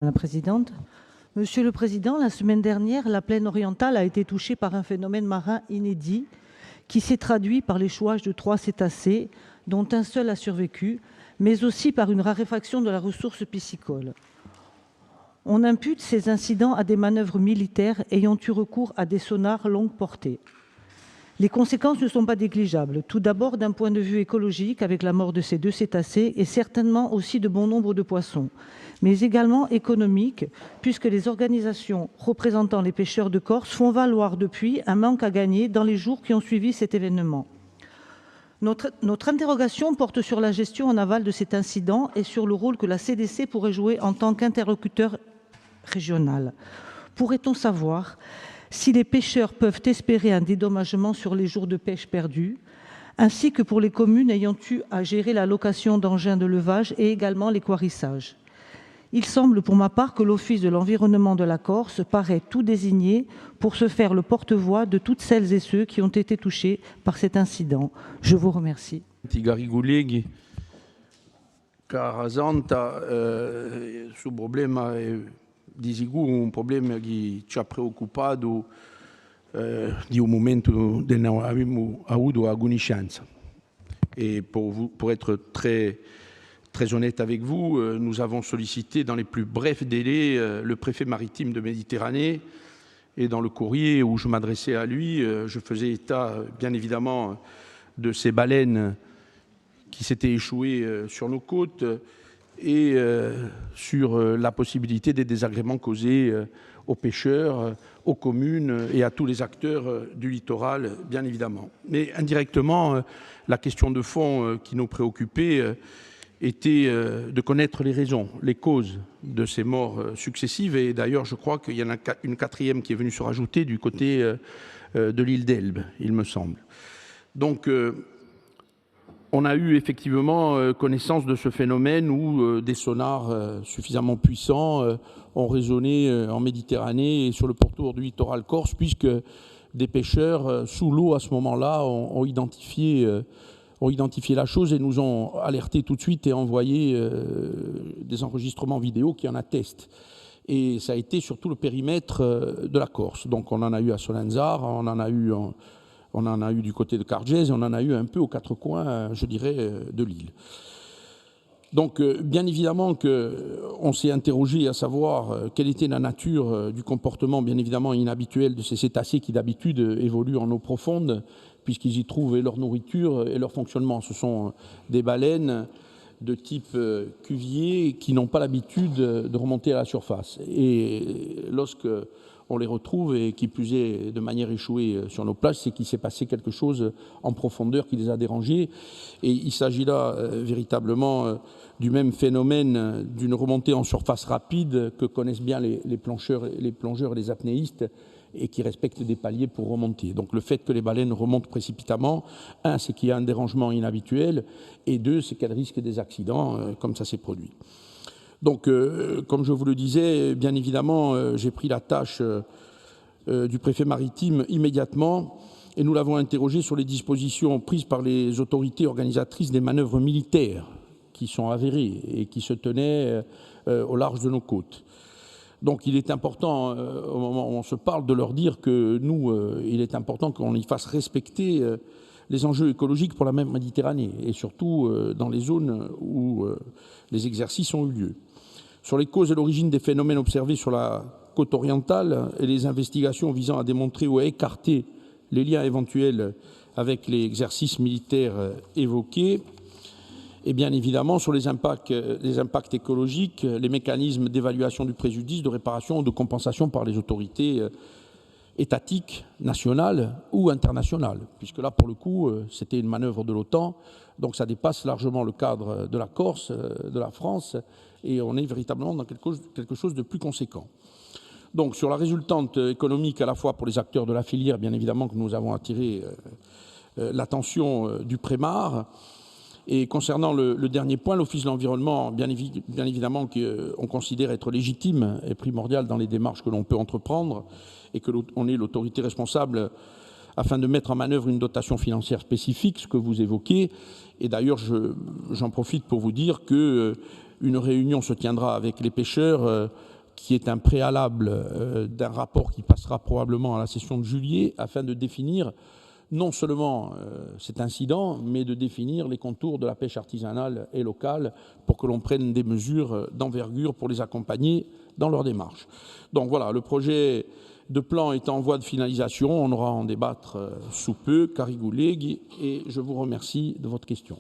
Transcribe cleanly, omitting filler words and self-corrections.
la présidente. Monsieur le Président, la semaine dernière, la plaine orientale a été touchée par un phénomène marin inédit qui s'est traduit par l'échouage de 3 cétacés, dont un seul a survécu, mais aussi par une raréfaction de la ressource piscicole. On impute ces incidents à des manœuvres militaires ayant eu recours à des sonars longue portée. Les conséquences ne sont pas négligeables. Tout d'abord, d'un point de vue écologique, avec la mort de ces 2 cétacés et certainement aussi de bon nombre de poissons, mais également économique, puisque les organisations représentant les pêcheurs de Corse font valoir depuis un manque à gagner dans les jours qui ont suivi cet événement. Notre interrogation porte sur la gestion en aval de cet incident et sur le rôle que la CDC pourrait jouer en tant qu'interlocuteur régional. Pourrait-on savoir si les pêcheurs peuvent espérer un dédommagement sur les jours de pêche perdus, ainsi que pour les communes ayant eu à gérer la location d'engins de levage et également l'équarrissage? Il semble pour ma part que l'Office de l'environnement de la Corse paraît tout désigné pour se faire le porte-voix de toutes celles et ceux qui ont été touchés par cet incident. Je vous remercie. Su problema di sicuro un problema che ci ha preoccupato di un momento che non abbiamo avuto a conoscenza. Et pour être très honnête avec vous, nous avons sollicité dans les plus brefs délais le préfet maritime de Méditerranée, et dans le courrier où je m'adressais à lui, je faisais état bien évidemment de ces baleines qui s'étaient échouées sur nos côtes et sur la possibilité des désagréments causés aux pêcheurs, aux communes et à tous les acteurs du littoral, bien évidemment. Mais indirectement, la question de fond qui nous préoccupait était de connaître les raisons, les causes de ces morts successives. Et d'ailleurs, je crois qu'il y en a une 4e qui est venue se rajouter du côté de l'île d'Elbe, il me semble. Donc, on a eu effectivement connaissance de ce phénomène où des sonars suffisamment puissants ont résonné en Méditerranée et sur le pourtour du littoral corse, puisque des pêcheurs sous l'eau à ce moment-là ont identifié la chose et nous ont alertés tout de suite et envoyé des enregistrements vidéo qui en attestent. Et ça a été sur tout le périmètre de la Corse. Donc on en a eu à Solenzar, on en a eu du côté de Cargèse, on en a eu un peu aux 4 coins, je dirais, de l'île. Donc, bien évidemment qu'on s'est interrogé à savoir quelle était la nature du comportement, bien évidemment, inhabituel de ces cétacés qui, d'habitude, évoluent en eau profonde, puisqu'ils y trouvent leur nourriture et leur fonctionnement. Ce sont des baleines de type cuvier qui n'ont pas l'habitude de remonter à la surface. Et lorsque on les retrouve, et qui plus est de manière échouée sur nos plages, c'est qu'il s'est passé quelque chose en profondeur qui les a dérangés. Et il s'agit là véritablement du même phénomène d'une remontée en surface rapide que connaissent bien les plongeurs et les apnéistes, et qui respectent des paliers pour remonter. Donc le fait que les baleines remontent précipitamment, un, c'est qu'il y a un dérangement inhabituel, et deux, c'est qu'elles risquent des accidents, comme ça s'est produit. Donc, comme je vous le disais, bien évidemment, j'ai pris la tâche du préfet maritime immédiatement, et nous l'avons interrogé sur les dispositions prises par les autorités organisatrices des manœuvres militaires qui sont avérées et qui se tenaient au large de nos côtes. Donc il est important, au moment où on se parle, de leur dire que nous, il est important qu'on y fasse respecter les enjeux écologiques pour la mer Méditerranée, et surtout dans les zones où les exercices ont eu lieu. Sur les causes et l'origine des phénomènes observés sur la côte orientale et les investigations visant à démontrer ou à écarter les liens éventuels avec les exercices militaires évoqués, et bien évidemment sur les impacts écologiques, les mécanismes d'évaluation du préjudice, de réparation ou de compensation par les autorités étatiques, nationales ou internationales, puisque là, pour le coup, c'était une manœuvre de l'OTAN, donc ça dépasse largement le cadre de la Corse, de la France, et on est véritablement dans quelque chose de plus conséquent. Donc sur la résultante économique à la fois pour les acteurs de la filière, bien évidemment que nous avons attiré l'attention du Prémar. Et concernant le dernier point, l'Office de l'environnement, bien évidemment qu'on considère être légitime et primordial dans les démarches que l'on peut entreprendre, et que l'on est l'autorité responsable afin de mettre en manœuvre une dotation financière spécifique, ce que vous évoquez. Et d'ailleurs, j'en profite pour vous dire qu'une réunion se tiendra avec les pêcheurs qui est un préalable d'un rapport qui passera probablement à la session de juillet, afin de définir non seulement cet incident, mais de définir les contours de la pêche artisanale et locale pour que l'on prenne des mesures d'envergure pour les accompagner dans leur démarche. Donc voilà, le projet de plan est en voie de finalisation. On aura à en débattre sous peu, cari colleghi, et je vous remercie de votre question.